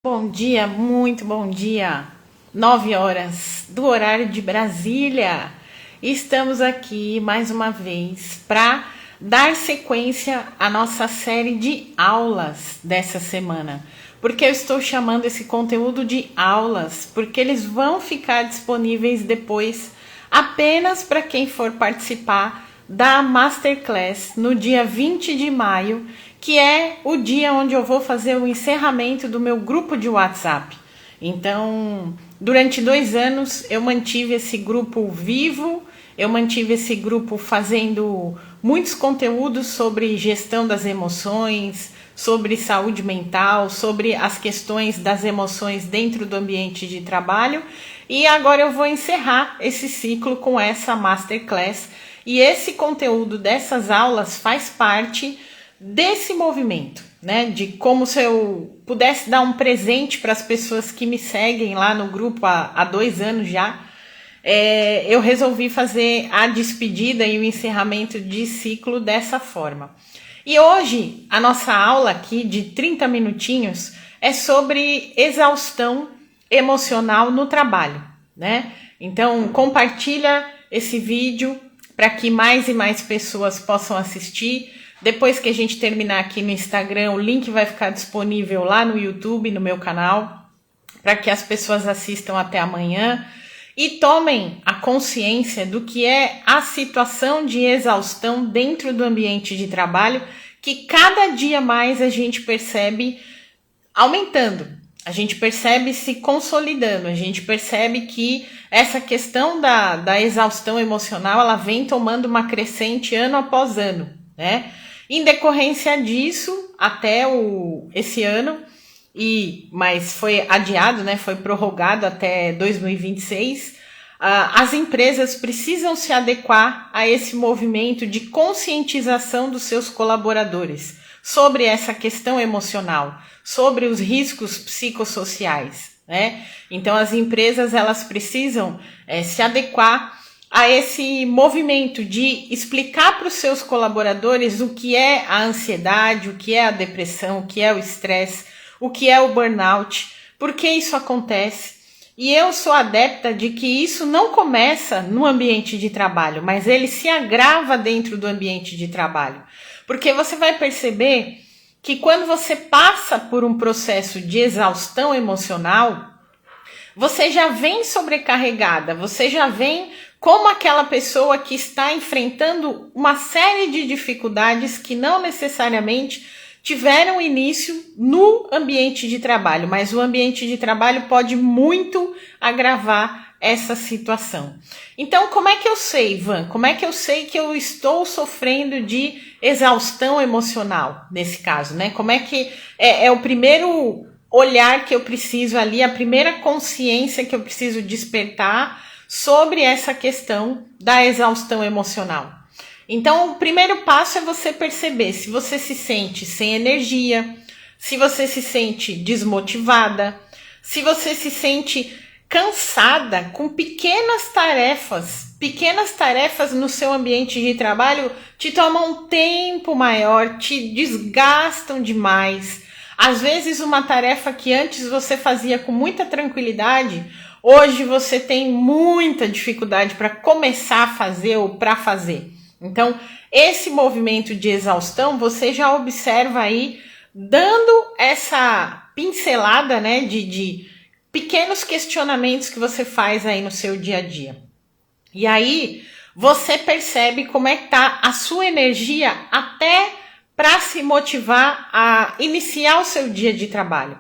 Bom dia, muito bom dia. 9 horas do horário de Brasília. Estamos aqui mais uma vez para dar sequência à nossa série de aulas dessa semana. Porque eu estou chamando esse conteúdo de aulas, porque eles vão ficar disponíveis depois apenas para quem for participar da Masterclass no dia 20 de maio, que é o dia onde eu vou fazer o encerramento do meu grupo de WhatsApp. Então, durante 2 anos eu mantive esse grupo vivo, eu mantive esse grupo fazendo muitos conteúdos sobre gestão das emoções, sobre saúde mental, sobre as questões das emoções dentro do ambiente de trabalho. E agora eu vou encerrar esse ciclo com essa Masterclass. E esse conteúdo dessas aulas faz parte desse movimento, né? De como se eu pudesse dar um presente para as pessoas que me seguem lá no grupo há 2 anos já. Eu resolvi fazer a despedida e o encerramento de ciclo dessa forma. E hoje a nossa aula aqui de 30 minutinhos é sobre exaustão emocional no trabalho, né? Então compartilha esse vídeo para que mais e mais pessoas possam assistir. Depois que a gente terminar aqui no Instagram, o link vai ficar disponível lá no YouTube, no meu canal, para que as pessoas assistam até amanhã e tomem a consciência do que é a situação de exaustão dentro do ambiente de trabalho, que cada dia mais a gente percebe aumentando, a gente percebe se consolidando, a gente percebe que essa questão da exaustão emocional, ela vem tomando uma crescente ano após ano, né? Em decorrência disso, até esse ano, mas foi adiado, né? Foi prorrogado até 2026, as empresas precisam se adequar a esse movimento de conscientização dos seus colaboradores sobre essa questão emocional, sobre os riscos psicossociais, né? Então as empresas elas precisam se adequar a esse movimento de explicar para os seus colaboradores o que é a ansiedade, o que é a depressão, o que é o estresse, o que é o burnout, por que isso acontece. E eu sou adepta de que isso não começa no ambiente de trabalho, mas ele se agrava dentro do ambiente de trabalho. Porque você vai perceber que quando você passa por um processo de exaustão emocional, você já vem sobrecarregada, você já vem como aquela pessoa que está enfrentando uma série de dificuldades que não necessariamente tiveram início no ambiente de trabalho, mas o ambiente de trabalho pode muito agravar essa situação. Então, como é que eu sei, Ivan? Como é que eu sei que eu estou sofrendo de exaustão emocional nesse caso, né? Como é que é o primeiro olhar que eu preciso ali, a primeira consciência que eu preciso despertar sobre essa questão da exaustão emocional? Então, o primeiro passo é você perceber se você se sente sem energia, se você se sente desmotivada, se você se sente cansada com pequenas tarefas no seu ambiente de trabalho te tomam um tempo maior, te desgastam demais. Às vezes uma tarefa que antes você fazia com muita tranquilidade, hoje você tem muita dificuldade para começar a fazer ou para fazer. Então, esse movimento de exaustão, você já observa aí, dando essa pincelada, né, de pequenos questionamentos que você faz aí no seu dia a dia. E aí, você percebe como é que tá a sua energia até para se motivar a iniciar o seu dia de trabalho.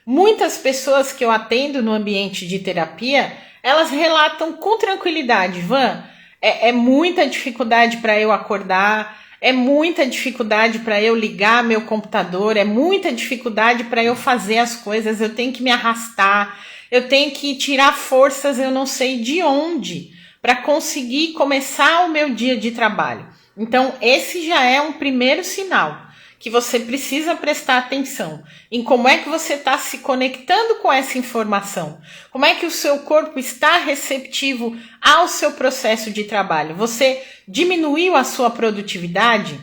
Muitas pessoas que eu atendo no ambiente de terapia, elas relatam com tranquilidade, Van, é muita dificuldade para eu acordar, é muita dificuldade para eu ligar meu computador, é muita dificuldade para eu fazer as coisas, eu tenho que me arrastar, eu tenho que tirar forças, eu não sei de onde, para conseguir começar o meu dia de trabalho. Então, esse já é um primeiro sinal que você precisa prestar atenção em como é que você está se conectando com essa informação, como é que o seu corpo está receptivo ao seu processo de trabalho. Você diminuiu a sua produtividade?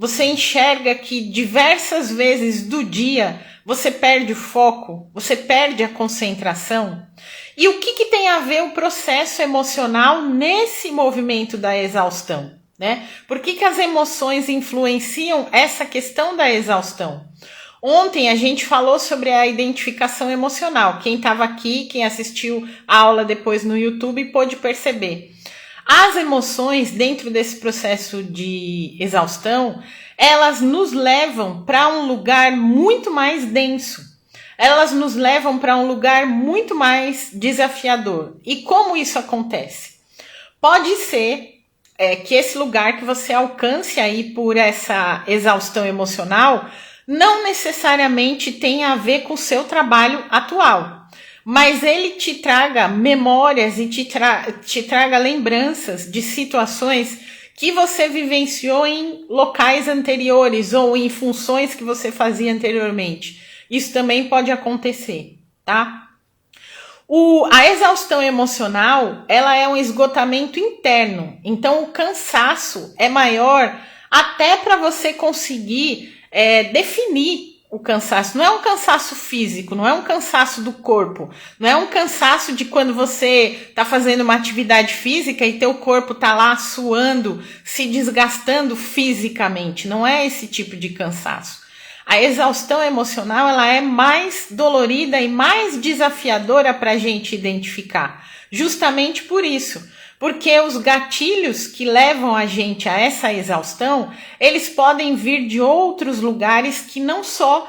Você enxerga que diversas vezes do dia você perde o foco, você perde a concentração? E o que tem a ver o processo emocional nesse movimento da exaustão, né? Por que as emoções influenciam essa questão da exaustão? Ontem a gente falou sobre a identificação emocional. Quem estava aqui, quem assistiu a aula depois no YouTube, pôde perceber. As emoções, dentro desse processo de exaustão, elas nos levam para um lugar muito mais denso. Elas nos levam para um lugar muito mais desafiador. E como isso acontece? Pode ser que esse lugar que você alcance aí por essa exaustão emocional não necessariamente tenha a ver com o seu trabalho atual, mas ele te traga memórias e te traga lembranças de situações que você vivenciou em locais anteriores ou em funções que você fazia anteriormente. Isso também pode acontecer, tá? A exaustão emocional, ela é um esgotamento interno. Então, o cansaço é maior até para você conseguir definir o cansaço. Não é um cansaço físico, não é um cansaço do corpo, não é um cansaço de quando você está fazendo uma atividade física e teu corpo está lá suando, se desgastando fisicamente. Não é esse tipo de cansaço. A exaustão emocional, ela é mais dolorida e mais desafiadora para a gente identificar. Justamente por isso. Porque os gatilhos que levam a gente a essa exaustão, eles podem vir de outros lugares que não só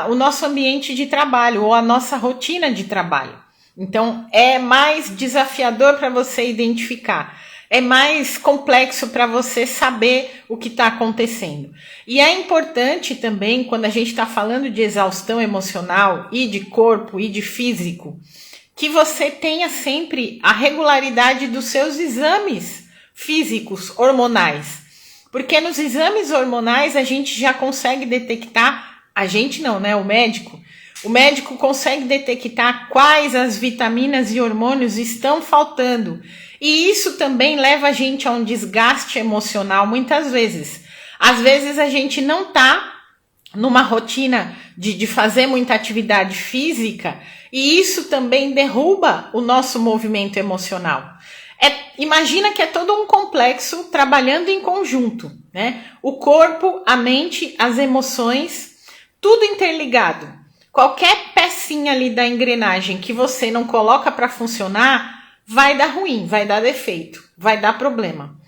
o nosso ambiente de trabalho ou a nossa rotina de trabalho. Então, é mais desafiador para você identificar. É mais complexo para você saber o que está acontecendo. E é importante também, quando a gente está falando de exaustão emocional e de corpo e de físico, que você tenha sempre a regularidade dos seus exames físicos, hormonais. Porque nos exames hormonais a gente já consegue detectar, a gente não, né? O médico. O médico consegue detectar quais as vitaminas e hormônios estão faltando. E isso também leva a gente a um desgaste emocional muitas vezes. Às vezes a gente não está numa rotina de fazer muita atividade física e isso também derruba o nosso movimento emocional. Imagina que é todo um complexo trabalhando em conjunto, né? O corpo, a mente, as emoções, tudo interligado. Qualquer pecinha ali da engrenagem que você não coloca para funcionar, vai dar ruim, vai dar defeito, vai dar problema.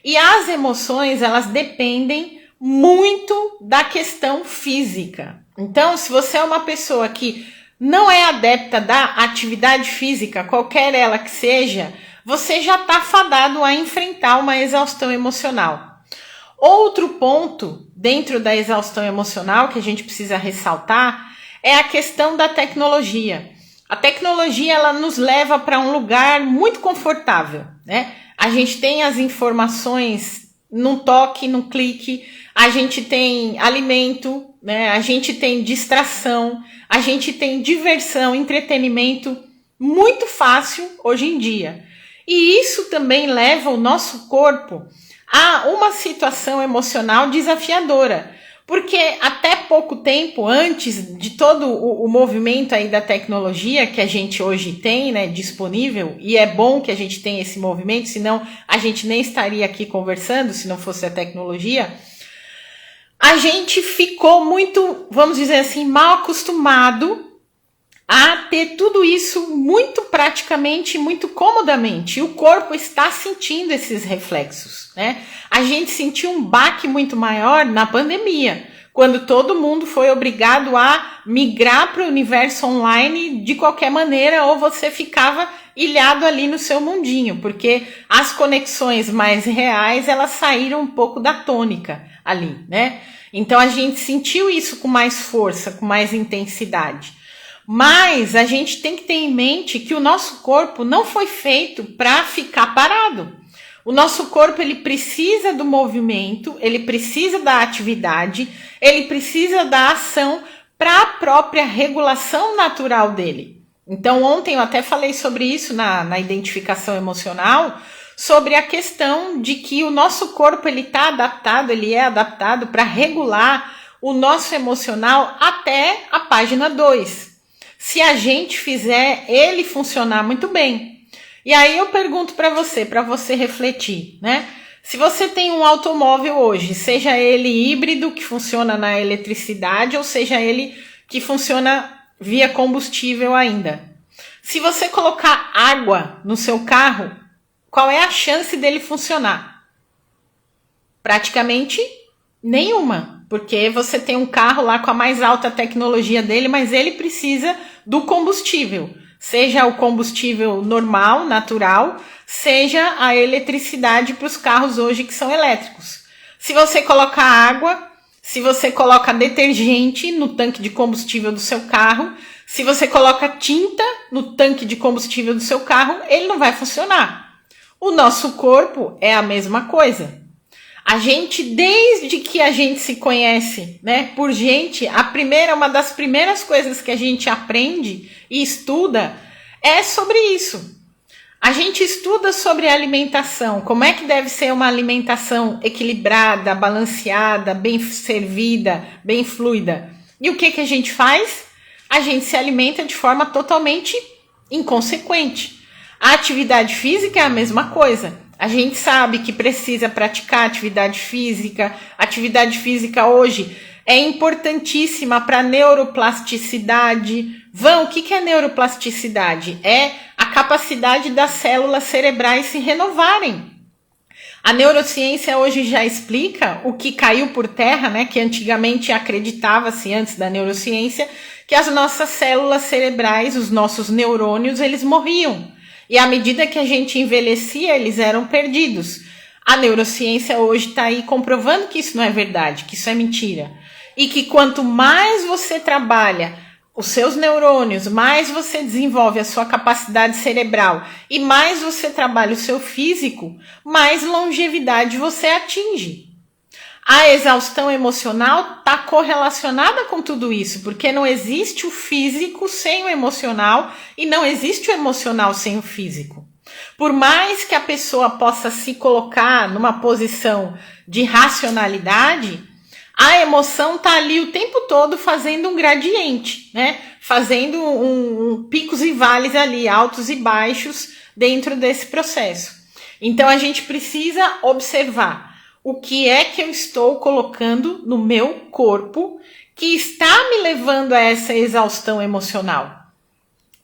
E as emoções, elas dependem muito da questão física. Então, se você é uma pessoa que não é adepta da atividade física, qualquer ela que seja, você já está fadado a enfrentar uma exaustão emocional. Outro ponto dentro da exaustão emocional que a gente precisa ressaltar é a questão da tecnologia. A tecnologia, ela nos leva para um lugar muito confortável, né? A gente tem as informações num toque, num clique, a gente tem alimento, né? A gente tem distração, a gente tem diversão, entretenimento muito fácil hoje em dia. E isso também leva o nosso corpo a uma situação emocional desafiadora. Porque até pouco tempo, antes de todo o movimento aí da tecnologia que a gente hoje tem, né, disponível, e é bom que a gente tenha esse movimento, senão a gente nem estaria aqui conversando, se não fosse a tecnologia, a gente ficou muito, vamos dizer assim, mal acostumado a ter tudo isso muito praticamente, muito comodamente. E o corpo está sentindo esses reflexos, né? A gente sentiu um baque muito maior na pandemia, quando todo mundo foi obrigado a migrar para o universo online de qualquer maneira, ou você ficava ilhado ali no seu mundinho, porque as conexões mais reais, elas saíram um pouco da tônica ali, né? Então a gente sentiu isso com mais força, com mais intensidade. Mas a gente tem que ter em mente que o nosso corpo não foi feito para ficar parado. O nosso corpo, ele precisa do movimento, ele precisa da atividade, ele precisa da ação para a própria regulação natural dele. Então ontem eu até falei sobre isso na identificação emocional, sobre a questão de que o nosso corpo ele é adaptado para regular o nosso emocional até a página 2. Se a gente fizer ele funcionar muito bem. E aí eu pergunto para você refletir, né? Se você tem um automóvel hoje, seja ele híbrido, que funciona na eletricidade, ou seja ele que funciona via combustível ainda. Se você colocar água no seu carro, qual é a chance dele funcionar? Praticamente nenhuma, porque você tem um carro lá com a mais alta tecnologia dele, mas ele precisa do combustível, seja o combustível normal, natural, seja a eletricidade para os carros hoje que são elétricos. Se você colocar água, se você coloca detergente no tanque de combustível do seu carro, se você coloca tinta no tanque de combustível do seu carro, ele não vai funcionar. O nosso corpo é a mesma coisa. A gente, desde que a gente se conhece, né, por gente, uma das primeiras coisas que a gente aprende e estuda é sobre isso. A gente estuda sobre alimentação, como é que deve ser uma alimentação equilibrada, balanceada, bem servida, bem fluida. E o que a gente faz? A gente se alimenta de forma totalmente inconsequente. A atividade física é a mesma coisa. A gente sabe que precisa praticar atividade física. Atividade física hoje é importantíssima para a neuroplasticidade. O que é neuroplasticidade? É a capacidade das células cerebrais se renovarem. A neurociência hoje já explica o que caiu por terra, né? Que antigamente acreditava-se, antes da neurociência, que as nossas células cerebrais, os nossos neurônios, eles morriam. E à medida que a gente envelhecia, eles eram perdidos. A neurociência hoje está aí comprovando que isso não é verdade, que isso é mentira. E que quanto mais você trabalha os seus neurônios, mais você desenvolve a sua capacidade cerebral e mais você trabalha o seu físico, mais longevidade você atinge. A exaustão emocional está correlacionada com tudo isso, porque não existe o físico sem o emocional e não existe o emocional sem o físico. Por mais que a pessoa possa se colocar numa posição de racionalidade, a emoção está ali o tempo todo fazendo um gradiente, né? Fazendo um picos e vales ali, altos e baixos dentro desse processo. Então a gente precisa observar o que é que eu estou colocando no meu corpo que está me levando a essa exaustão emocional.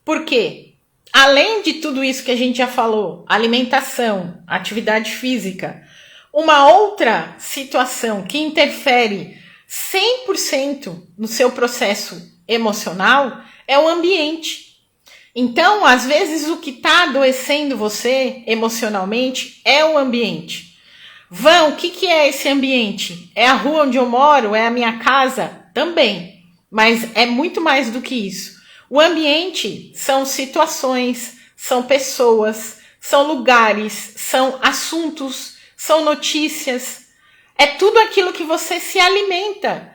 Por quê? Além de tudo isso que a gente já falou, alimentação, atividade física, uma outra situação que interfere 100% no seu processo emocional é o ambiente. Então, às vezes, o que está adoecendo você emocionalmente é o ambiente. O que é esse ambiente? É a rua onde eu moro? É a minha casa? Também. Mas é muito mais do que isso. O ambiente são situações, são pessoas, são lugares, são assuntos, são notícias. É tudo aquilo que você se alimenta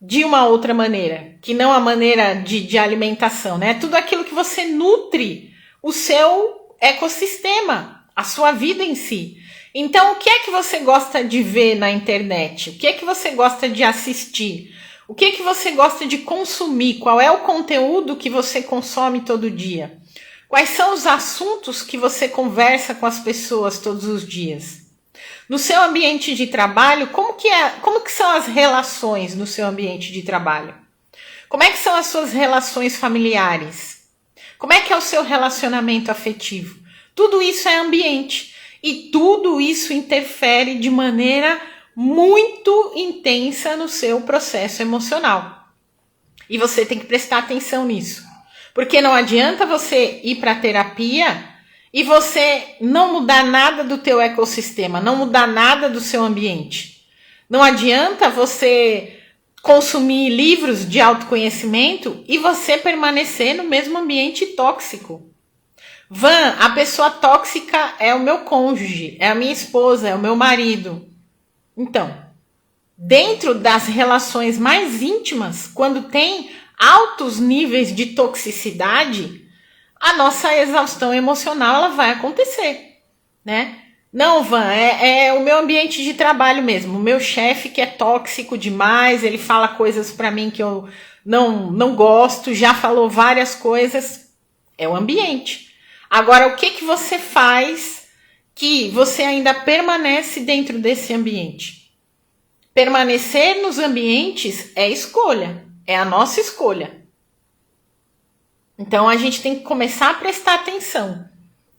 de uma outra maneira, que não a maneira de alimentação, né? É tudo aquilo que você nutre o seu ecossistema, a sua vida em si. Então, o que é que você gosta de ver na internet? O que é que você gosta de assistir? O que é que você gosta de consumir? Qual é o conteúdo que você consome todo dia? Quais são os assuntos que você conversa com as pessoas todos os dias? No seu ambiente de trabalho, como que são as relações no seu ambiente de trabalho? Como é que são as suas relações familiares? Como é que é o seu relacionamento afetivo? Tudo isso é ambiente. E tudo isso interfere de maneira muito intensa no seu processo emocional. E você tem que prestar atenção nisso. Porque não adianta você ir para a terapia e você não mudar nada do teu ecossistema, não mudar nada do seu ambiente. Não adianta você consumir livros de autoconhecimento e você permanecer no mesmo ambiente tóxico. A pessoa tóxica é o meu cônjuge, é a minha esposa, é o meu marido. Então, dentro das relações mais íntimas, quando tem altos níveis de toxicidade, a nossa exaustão emocional ela vai acontecer, né? Não, Van, é o meu ambiente de trabalho mesmo. O meu chefe que é tóxico demais, ele fala coisas pra mim que eu não gosto, já falou várias coisas. É o ambiente. Agora, o que que você faz que você ainda permanece dentro desse ambiente? Permanecer nos ambientes é escolha, é a nossa escolha. Então a gente tem que começar a prestar atenção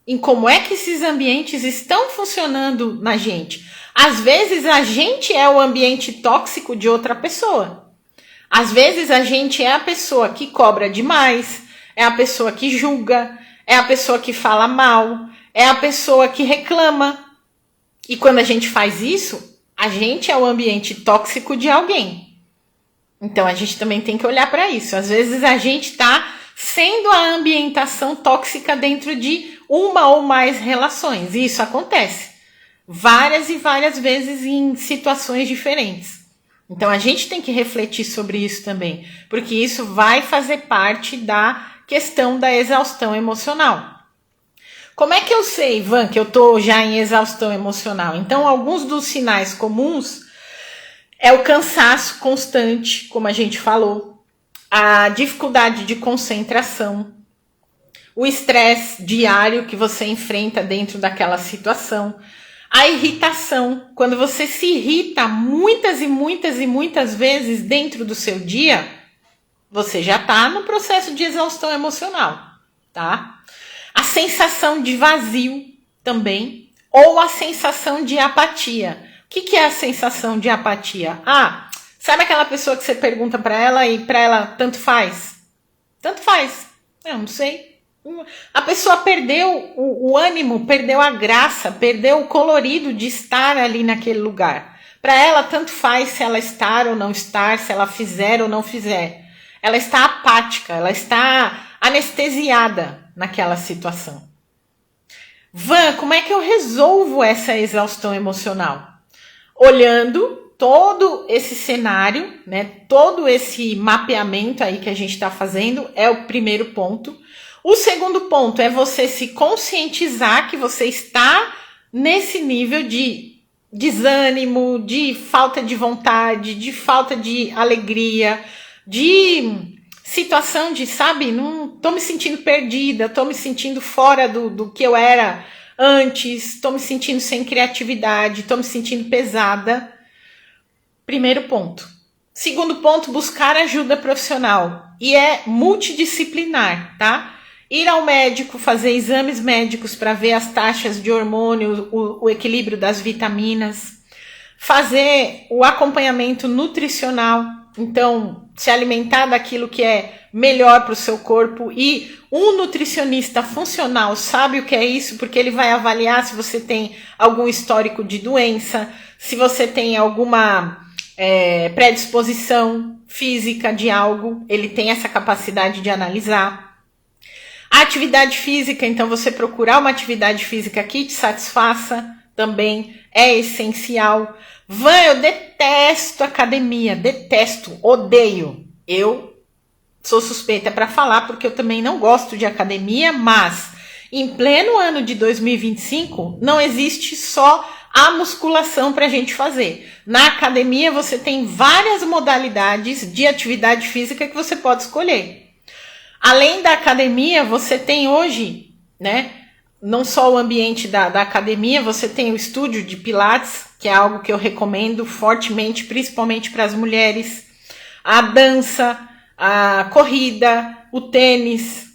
em como é que esses ambientes estão funcionando na gente. Às vezes a gente é o ambiente tóxico de outra pessoa. Às vezes a gente é a pessoa que cobra demais, é a pessoa que julga, é a pessoa que fala mal, é a pessoa que reclama. E quando a gente faz isso, a gente é o ambiente tóxico de alguém. Então a gente também tem que olhar para isso. Às vezes a gente está sendo a ambientação tóxica dentro de uma ou mais relações. E isso acontece várias e várias vezes em situações diferentes. Então a gente tem que refletir sobre isso também, porque isso vai fazer parte da questão da exaustão emocional. Como é que eu sei, Ivan, que eu tô já em exaustão emocional? Então, alguns dos sinais comuns é o cansaço constante, como a gente falou, a dificuldade de concentração, o estresse diário que você enfrenta dentro daquela situação, a irritação, quando você se irrita muitas e muitas e muitas vezes dentro do seu dia, você já está no processo de exaustão emocional, tá? A sensação de vazio também, ou a sensação de apatia. O que é a sensação de apatia? Ah, sabe aquela pessoa que você pergunta para ela e para ela tanto faz? Tanto faz. Eu não sei. A pessoa perdeu o ânimo, perdeu a graça, perdeu o colorido de estar ali naquele lugar. Para ela, tanto faz se ela estar ou não estar, se ela fizer ou não fizer. Ela está apática, ela está anestesiada naquela situação. Van, como é que eu resolvo essa exaustão emocional? Olhando todo esse cenário, né, todo esse mapeamento aí que a gente está fazendo é o primeiro ponto. O segundo ponto é você se conscientizar que você está nesse nível de desânimo, de falta de vontade, de falta de alegria, de situação de, sabe, não tô me sentindo perdida, tô me sentindo fora do que eu era antes, tô me sentindo sem criatividade, tô me sentindo pesada. Primeiro ponto. Segundo ponto, buscar ajuda profissional. E é multidisciplinar, tá? Ir ao médico, fazer exames médicos para ver as taxas de hormônio, o equilíbrio das vitaminas. Fazer o acompanhamento nutricional. Então, se alimentar daquilo que é melhor para o seu corpo. E um nutricionista funcional sabe o que é isso, porque ele vai avaliar se você tem algum histórico de doença, se você tem alguma predisposição física de algo, ele tem essa capacidade de analisar. A atividade física, então você procurar uma atividade física que te satisfaça também é essencial. Van, eu detesto academia, detesto, odeio. Eu sou suspeita para falar porque eu também não gosto de academia, mas em pleno ano de 2025 não existe só a musculação para a gente fazer. Na academia você tem várias modalidades de atividade física que você pode escolher. Além da academia, você tem hoje, né, não só o ambiente da academia, você tem o estúdio de Pilates, que é algo que eu recomendo fortemente, principalmente para as mulheres, a dança, a corrida, o tênis,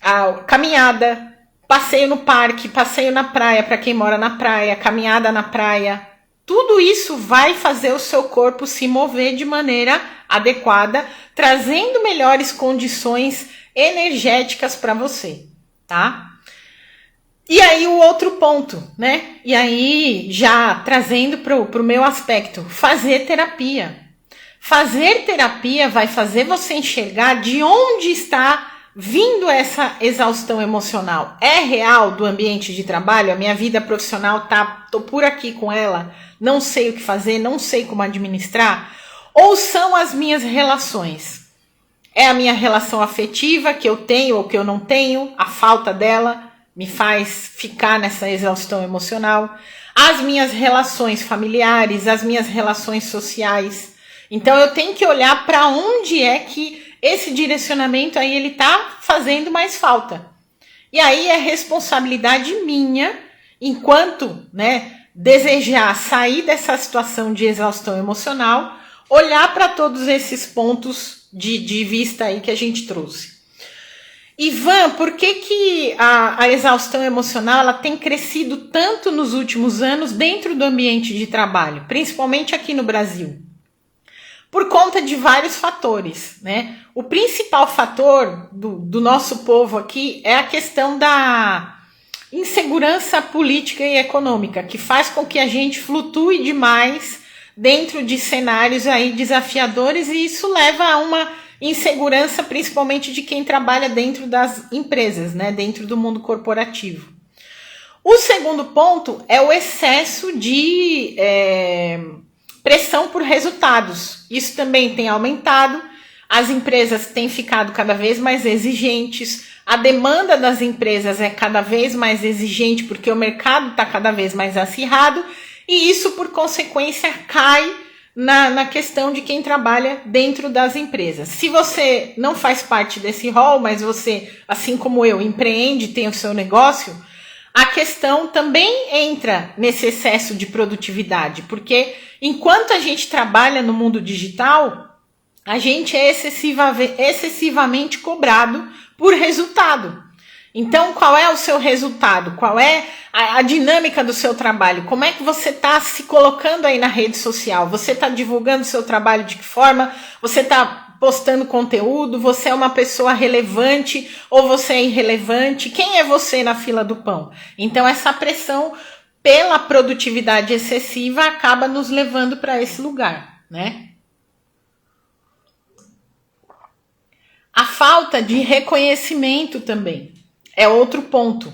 a caminhada, passeio no parque, passeio na praia, para quem mora na praia, caminhada na praia. Tudo isso vai fazer o seu corpo se mover de maneira adequada, trazendo melhores condições energéticas para você, tá? E aí o outro ponto, né? E aí já trazendo pro meu aspecto, fazer terapia. Fazer terapia vai fazer você enxergar de onde está vindo essa exaustão emocional. É real do ambiente de trabalho? A minha vida profissional tô por aqui com ela, não sei o que fazer, não sei como administrar? Ou são as minhas relações? É a minha relação afetiva que eu tenho ou que eu não tenho, a falta dela, me faz ficar nessa exaustão emocional, as minhas relações familiares, as minhas relações sociais. Então eu tenho que olhar para onde é que esse direcionamento aí ele tá fazendo mais falta. E aí é responsabilidade minha, enquanto, né, desejar sair dessa situação de exaustão emocional, olhar para todos esses pontos de vista aí que a gente trouxe. Ivan, por que a exaustão emocional ela tem crescido tanto nos últimos anos dentro do ambiente de trabalho, principalmente aqui no Brasil? Por conta de vários fatores, né? O principal fator do nosso povo aqui é a questão da insegurança política e econômica, que faz com que a gente flutue demais dentro de cenários aí desafiadores, e isso leva a uma insegurança, principalmente de quem trabalha dentro das empresas, né, dentro do mundo corporativo. O segundo ponto é o excesso de pressão por resultados. Isso também tem aumentado, as empresas têm ficado cada vez mais exigentes, a demanda das empresas é cada vez mais exigente porque o mercado está cada vez mais acirrado, e isso, por consequência, cai na questão de quem trabalha dentro das empresas. Se você não faz parte desse rol, mas você, assim como eu, empreende, tem o seu negócio, a questão também entra nesse excesso de produtividade, porque enquanto a gente trabalha no mundo digital, a gente é excessivamente cobrado por resultado. Então, qual é o seu resultado? Qual é a dinâmica do seu trabalho? Como é que você está se colocando aí na rede social? Você está divulgando o seu trabalho de que forma? Você está postando conteúdo? Você é uma pessoa relevante ou você é irrelevante? Quem é você na fila do pão? Então, essa pressão pela produtividade excessiva acaba nos levando para esse lugar, né? A falta de reconhecimento também é outro ponto,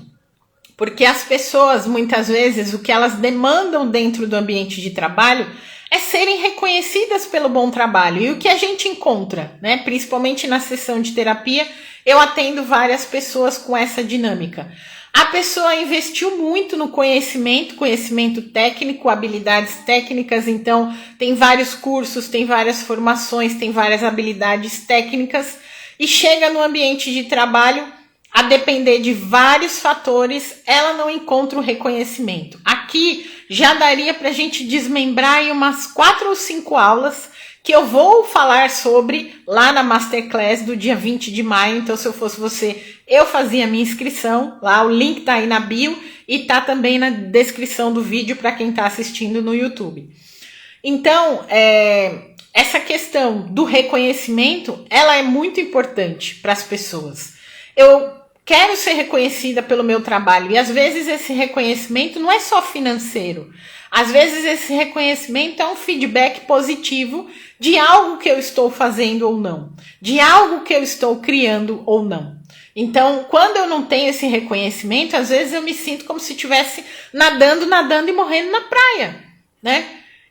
porque as pessoas, muitas vezes, o que elas demandam dentro do ambiente de trabalho é serem reconhecidas pelo bom trabalho. E o que a gente encontra, né, principalmente na sessão de terapia, eu atendo várias pessoas com essa dinâmica. A pessoa investiu muito no conhecimento técnico, habilidades técnicas, então tem vários cursos, tem várias formações, tem várias habilidades técnicas, e chega no ambiente de trabalho, a depender de vários fatores, ela não encontra o reconhecimento. Aqui já daria para a gente desmembrar em umas 4 ou 5 aulas que eu vou falar sobre lá na Masterclass do dia 20 de maio. Então, se eu fosse você, eu fazia a minha inscrição lá, o link tá aí na bio e tá também na descrição do vídeo para quem está assistindo no YouTube. Então, essa questão do reconhecimento, ela é muito importante para as pessoas. Eu quero ser reconhecida pelo meu trabalho, e às vezes esse reconhecimento não é só financeiro. Às vezes esse reconhecimento é um feedback positivo de algo que eu estou fazendo ou não, de algo que eu estou criando ou não. Então, quando eu não tenho esse reconhecimento, às vezes eu me sinto como se estivesse nadando e morrendo na praia, né?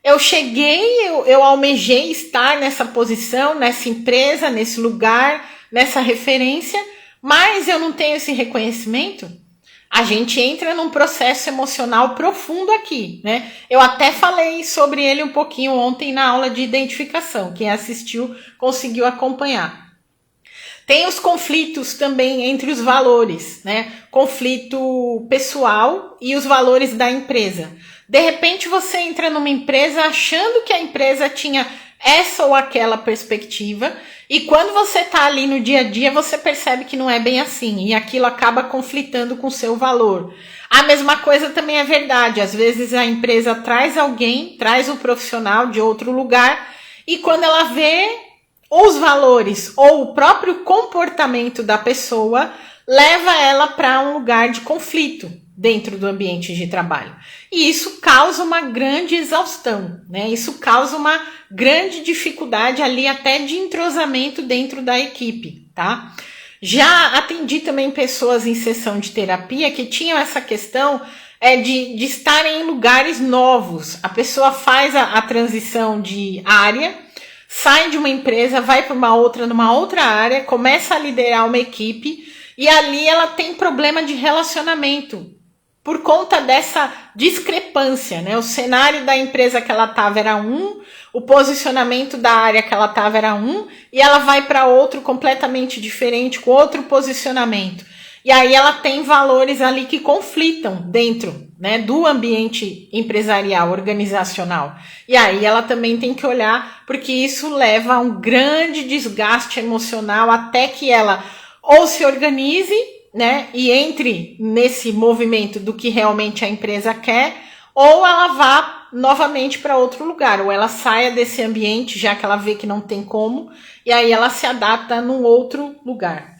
Eu cheguei, eu almejei estar nessa posição, nessa empresa, nesse lugar, nessa referência, mas eu não tenho esse reconhecimento. A gente entra num processo emocional profundo aqui, né? Eu até falei sobre ele um pouquinho ontem na aula de identificação. Quem assistiu conseguiu acompanhar. Tem os conflitos também entre os valores, né? Conflito pessoal e os valores da empresa. De repente você entra numa empresa achando que a empresa tinha essa ou aquela perspectiva, e quando você está ali no dia a dia, você percebe que não é bem assim, e aquilo acaba conflitando com o seu valor. A mesma coisa também é verdade, às vezes a empresa traz alguém, traz um profissional de outro lugar, e quando ela vê os valores ou o próprio comportamento da pessoa, leva ela para um lugar de conflito dentro do ambiente de trabalho. E isso causa uma grande exaustão, né? Isso causa uma grande dificuldade ali até de entrosamento dentro da equipe, tá? Já atendi também pessoas em sessão de terapia que tinham essa questão de estarem em lugares novos. A pessoa faz a transição de área, sai de uma empresa, vai para uma outra, numa outra área, começa a liderar uma equipe, e ali ela tem problema de relacionamento por conta dessa discrepância, né? O cenário da empresa que ela estava era um, o posicionamento da área que ela estava era um, e ela vai para outro completamente diferente, com outro posicionamento. E aí ela tem valores ali que conflitam dentro, né, do ambiente empresarial, organizacional. E aí ela também tem que olhar, porque isso leva a um grande desgaste emocional até que ela ou se organize, né, e entre nesse movimento do que realmente a empresa quer, ou ela vá novamente para outro lugar, ou ela saia desse ambiente, já que ela vê que não tem como, e aí ela se adapta num outro lugar.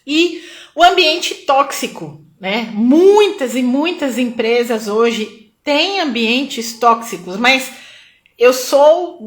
E o ambiente tóxico, né? Muitas e muitas empresas hoje têm ambientes tóxicos, mas eu sou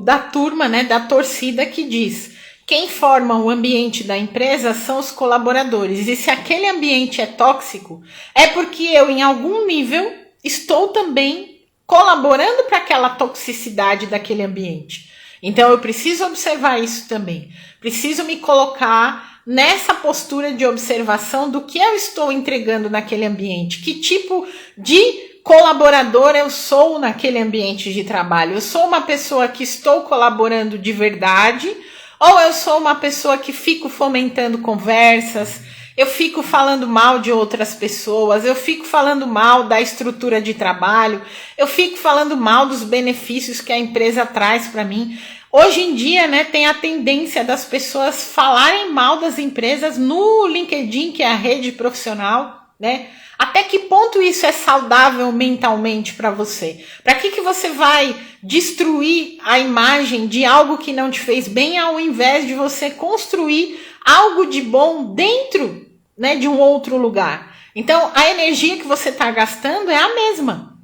da turma, né, da torcida que diz: quem forma o ambiente da empresa são os colaboradores. E se aquele ambiente é tóxico, é porque eu, em algum nível, estou também colaborando para aquela toxicidade daquele ambiente. Então eu preciso observar isso também. Preciso me colocar nessa postura de observação do que eu estou entregando naquele ambiente. Que tipo de colaborador eu sou naquele ambiente de trabalho? Eu sou uma pessoa que estou colaborando de verdade, ou eu sou uma pessoa que fico fomentando conversas, eu fico falando mal de outras pessoas, eu fico falando mal da estrutura de trabalho, eu fico falando mal dos benefícios que a empresa traz para mim. Hoje em dia, né, tem a tendência das pessoas falarem mal das empresas no LinkedIn, que é a rede profissional, né? Até que ponto isso é saudável mentalmente para você? Para que você vai destruir a imagem de algo que não te fez bem, ao invés de você construir algo de bom dentro, né, de um outro lugar? Então, a energia que você está gastando é a mesma.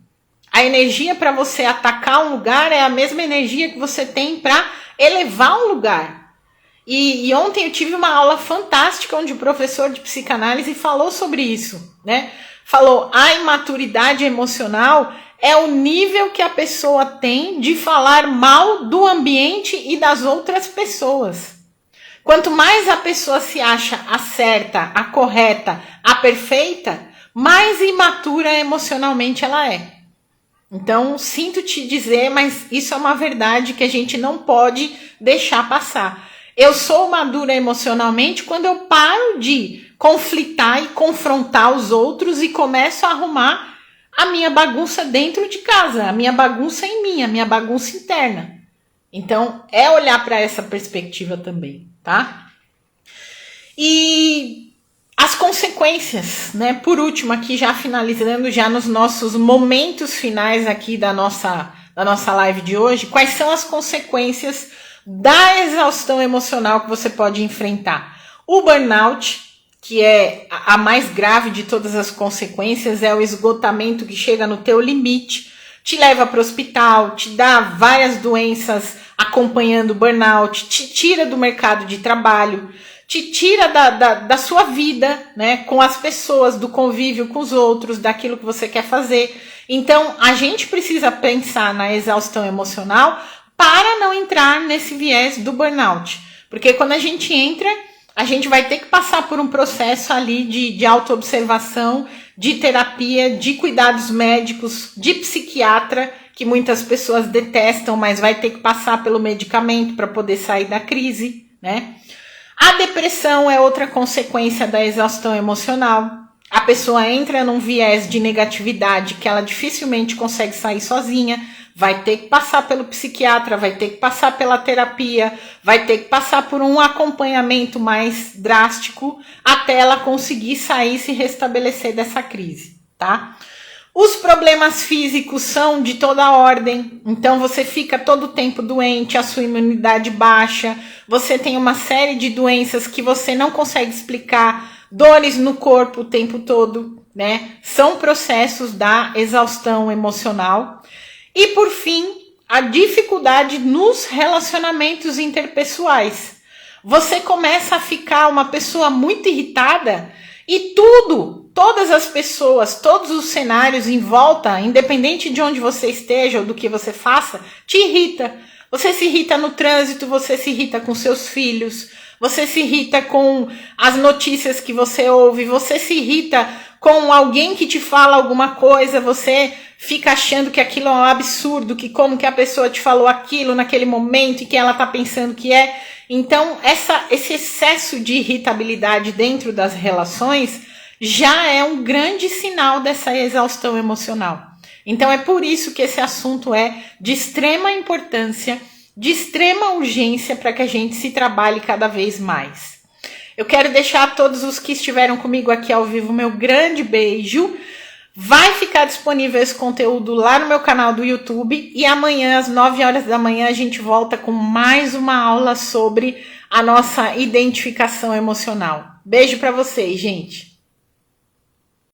A energia para você atacar um lugar é a mesma energia que você tem para elevar um lugar. E ontem eu tive uma aula fantástica onde o professor de psicanálise falou sobre isso, né? Falou: a imaturidade emocional é o nível que a pessoa tem de falar mal do ambiente e das outras pessoas. Quanto mais a pessoa se acha a certa, a correta, a perfeita, mais imatura emocionalmente ela é. Então, sinto te dizer, mas isso é uma verdade que a gente não pode deixar passar. Eu sou madura emocionalmente quando eu paro de conflitar e confrontar os outros e começo a arrumar a minha bagunça dentro de casa, a minha bagunça em mim, a minha bagunça interna. Então, é olhar para essa perspectiva também, tá? E as consequências, né? Por último, aqui já finalizando, já nos nossos momentos finais aqui da nossa live de hoje, quais são as consequências da exaustão emocional que você pode enfrentar? O burnout, que é a mais grave de todas as consequências, é o esgotamento que chega no teu limite, te leva para o hospital, te dá várias doenças acompanhando o burnout, te tira do mercado de trabalho, te tira da sua vida, né, com as pessoas, do convívio com os outros, daquilo que você quer fazer. Então, a gente precisa pensar na exaustão emocional para não entrar nesse viés do burnout. Porque quando a gente entra, a gente vai ter que passar por um processo ali de autoobservação, de terapia, de cuidados médicos, de psiquiatra, que muitas pessoas detestam, mas vai ter que passar pelo medicamento para poder sair da crise, né? A depressão é outra consequência da exaustão emocional. A pessoa entra num viés de negatividade que ela dificilmente consegue sair sozinha, vai ter que passar pelo psiquiatra, vai ter que passar pela terapia, vai ter que passar por um acompanhamento mais drástico até ela conseguir sair e se restabelecer dessa crise, tá? Os problemas físicos são de toda ordem, então você fica todo o tempo doente, a sua imunidade baixa, você tem uma série de doenças que você não consegue explicar, dores no corpo o tempo todo, né? São processos da exaustão emocional. E por fim, a dificuldade nos relacionamentos interpessoais. Você começa a ficar uma pessoa muito irritada e todas as pessoas, todos os cenários em volta, independente de onde você esteja ou do que você faça, te irrita. Você se irrita no trânsito, você se irrita com seus filhos, você se irrita com as notícias que você ouve, você se irrita com alguém que te fala alguma coisa, você fica achando que aquilo é um absurdo, que como que a pessoa te falou aquilo naquele momento e que ela tá pensando que é. Então, esse excesso de irritabilidade dentro das relações já é um grande sinal dessa exaustão emocional. Então, é por isso que esse assunto é de extrema importância, de extrema urgência para que a gente se trabalhe cada vez mais. Eu quero deixar a todos os que estiveram comigo aqui ao vivo meu grande beijo. Vai ficar disponível esse conteúdo lá no meu canal do YouTube e amanhã às 9 horas da manhã a gente volta com mais uma aula sobre a nossa identificação emocional. Beijo para vocês, gente!